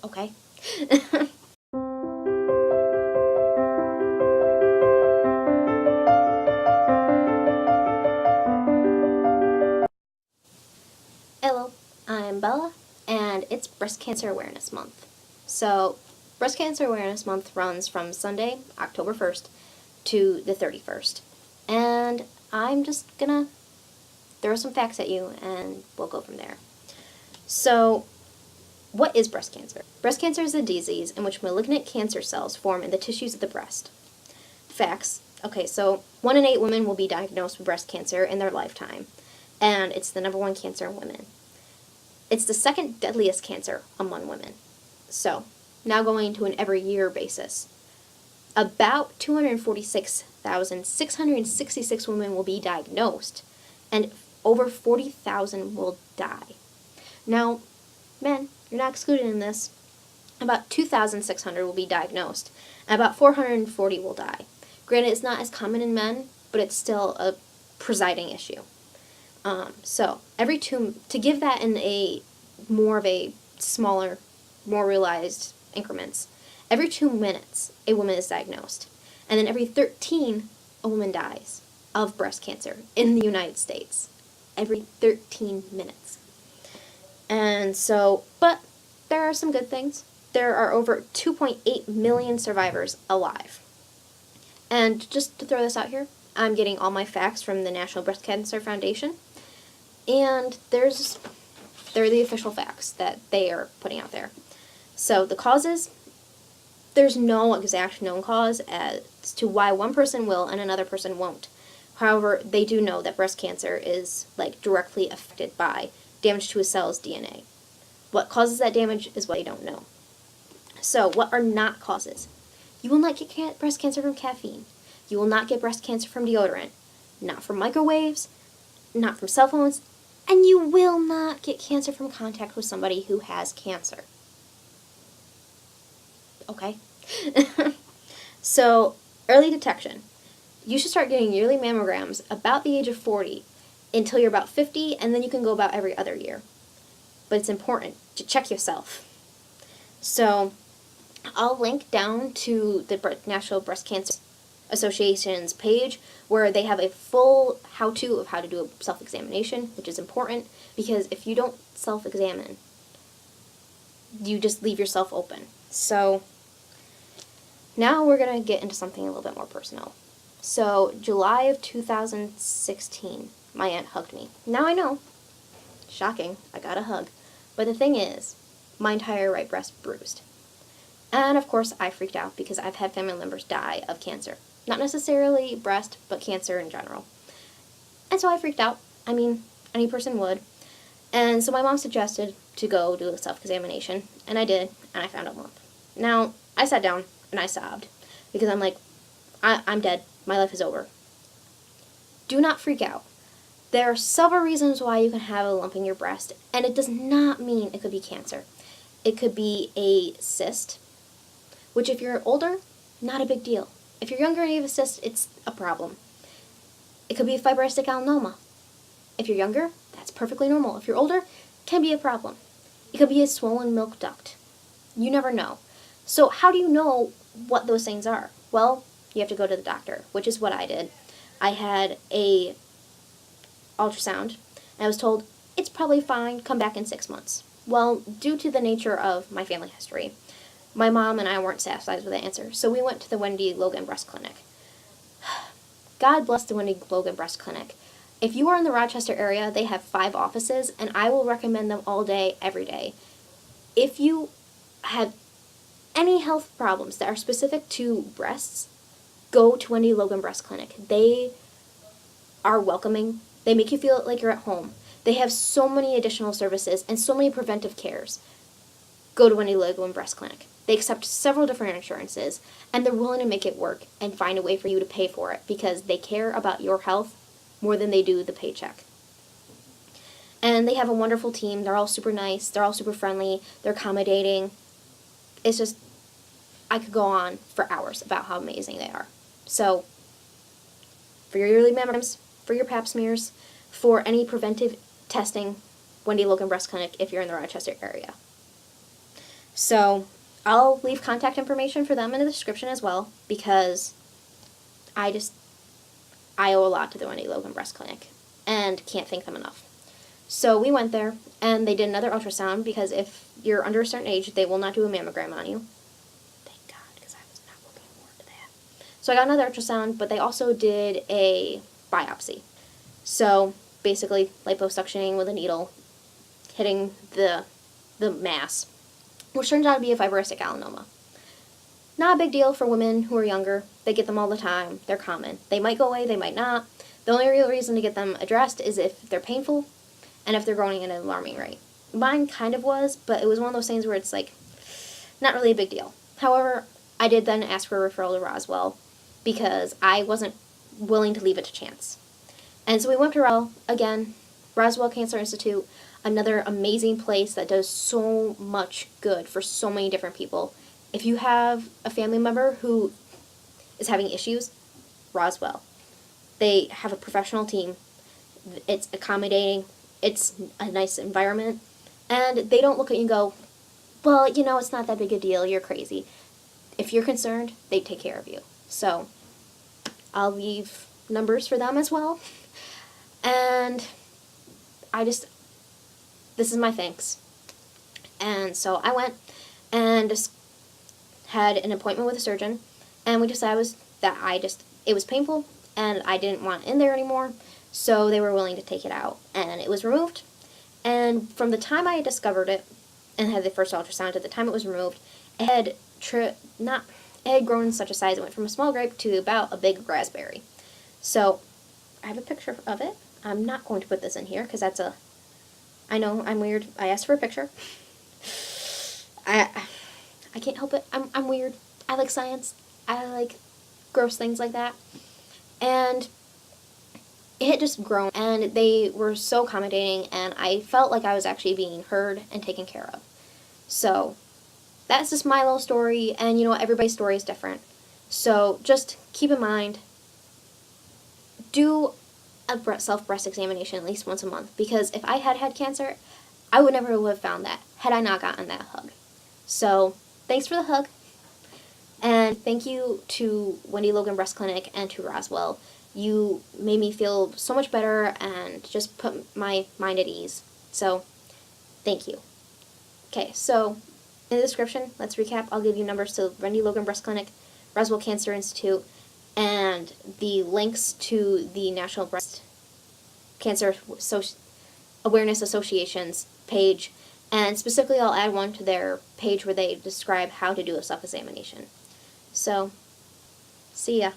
Okay? Hello, I'm Bella, and it's Breast Cancer Awareness Month. So, Breast Cancer Awareness Month runs from Sunday, October 1st, to the 31st. And I'm just gonna throw some facts at you, and we'll go from there. So, what is breast cancer? Breast cancer is a disease in which malignant cancer cells form in the tissues of the breast. Facts. Okay, so 1 in 8 women will be diagnosed with breast cancer in their lifetime, and it's the number one cancer in women. It's the second deadliest cancer among women. So, now going to an every year basis. About 246,666 women will be diagnosed, and over 40,000 will die. Now, men, you're not excluded in this. About 2,600 will be diagnosed, and about 440 will die. Granted, it's not as common in men, but it's still a presiding issue. So, to give that in a more of a smaller, more realized increments, every 2 minutes, a woman is diagnosed. And then every 13, a woman dies of breast cancer in the United States. Every 13 minutes. And so, but there are some good things. There are over 2.8 million survivors alive. And just to throw this out here, I'm getting all my facts from the National Breast Cancer Foundation. And they're the official facts that they are putting out there. So the causes, there's no exact known cause as to why one person will and another person won't. However, they do know that breast cancer is directly affected by damage to a cell's DNA. What causes that damage is what they don't know. So, what are not causes? You will not get breast cancer from caffeine. You will not get breast cancer from deodorant. Not from microwaves. Not from cell phones. And you will not get cancer from contact with somebody who has cancer. Okay? So, early detection. You should start getting yearly mammograms about the age of 40 until you're about 50, and then you can go about every other year. But it's important to check yourself. So, I'll link down to the National Breast Cancer Association's page where they have a full how-to of how to do a self-examination, which is important because if you don't self-examine, you just leave yourself open. So, now we're going to get into something a little bit more personal. So, July of 2016, my aunt hugged me. Now I know, shocking, I got a hug. But the thing is, my entire right breast bruised. And of course, I freaked out because I've had family members die of cancer. Not necessarily breast, but cancer in general. And so I freaked out. I mean, any person would. And so my mom suggested to go do a self-examination, and I did, and I found a lump. Now, I sat down and I sobbed because I'm like, I'm dead. My life is over. Do not freak out. There are several reasons why you can have a lump in your breast, and it does not mean it could be cancer. It could be a cyst, which if you're older, not a big deal. If you're younger and you have a cyst, it's a problem. It could be a fibrosing adenoma. If you're younger, that's perfectly normal. If you're older, it can be a problem. It could be a swollen milk duct. You never know. So how do you know what those things are? Well, you have to go to the doctor, which is what I did. I had a ultrasound, and I was told, it's probably fine, come back in 6 months. Well, due to the nature of my family history, my mom and I weren't satisfied with the answer, so we went to the Wende Logan Breast Clinic. God bless the Wende Logan Breast Clinic. If you are in the Rochester area, they have 5 offices, and I will recommend them all day, every day. If you have any health problems that are specific to breasts, go to Wende Logan Breast Clinic. They are welcoming. They make you feel like you're at home. They have so many additional services and so many preventive cares. Go to Wende Logan Breast Clinic. They accept several different insurances, and they're willing to make it work and find a way for you to pay for it because they care about your health more than they do the paycheck. And they have a wonderful team. They're all super nice. They're all super friendly. They're accommodating. It's just, I could go on for hours about how amazing they are. So, for your yearly mammograms, for your pap smears, for any preventive testing, Wende Logan Breast Clinic if you're in the Rochester area. So I'll leave contact information for them in the description as well, because I owe a lot to the Wende Logan Breast Clinic and can't thank them enough. So we went there, and they did another ultrasound, because if you're under a certain age, they will not do a mammogram on you. Thank God, because I was not looking forward to that. So I got another ultrasound, but they also did a biopsy. So basically, liposuctioning with a needle, hitting the mass, which turns out to be a fibrosing adenoma. Not a big deal for women who are younger. They get them all the time. They're common. They might go away, they might not. The only real reason to get them addressed is if they're painful and if they're growing at an alarming rate. Mine kind of was, but it was one of those things where it's like, not really a big deal. However, I did then ask for a referral to Roswell, because I wasn't willing to leave it to chance. And so we went to Roswell, again, Roswell Cancer Institute, another amazing place that does so much good for so many different people. If you have a family member who is having issues, Roswell. They have a professional team. It's accommodating. It's a nice environment. And they don't look at you and go, well, it's not that big a deal. You're crazy. If you're concerned, they take care of you. So I'll leave numbers for them as well. And this is my thanks. And so I went and just had an appointment with a surgeon, and we decided it was painful, and I didn't want it in there anymore, so they were willing to take it out, and it was removed. And from the time I had discovered it and had the first ultrasound to the time it was removed, it had grown in such a size. It went from a small grape to about a big raspberry. So I have a picture of it. I'm not going to put this in here because I know I'm weird. I asked for a picture. I can't help it. I'm weird. I like science. I like gross things like that. And it had just grown, and they were so accommodating, and I felt like I was actually being heard and taken care of. So that's just my little story, and everybody's story is different. So just keep in mind, do a self-breast examination at least once a month, because if I had cancer, I would never have found that had I not gotten that hug. So thanks for the hug, and thank you to Wende Logan Breast Clinic and to Roswell. You made me feel so much better and just put my mind at ease. So thank you. Okay, so in the description, let's recap. I'll give you numbers to Wende Logan Breast Clinic, Roswell Cancer Institute, and the links to the National Breast Cancer Awareness Association's page. And specifically, I'll add one to their page where they describe how to do a self-examination. So, see ya.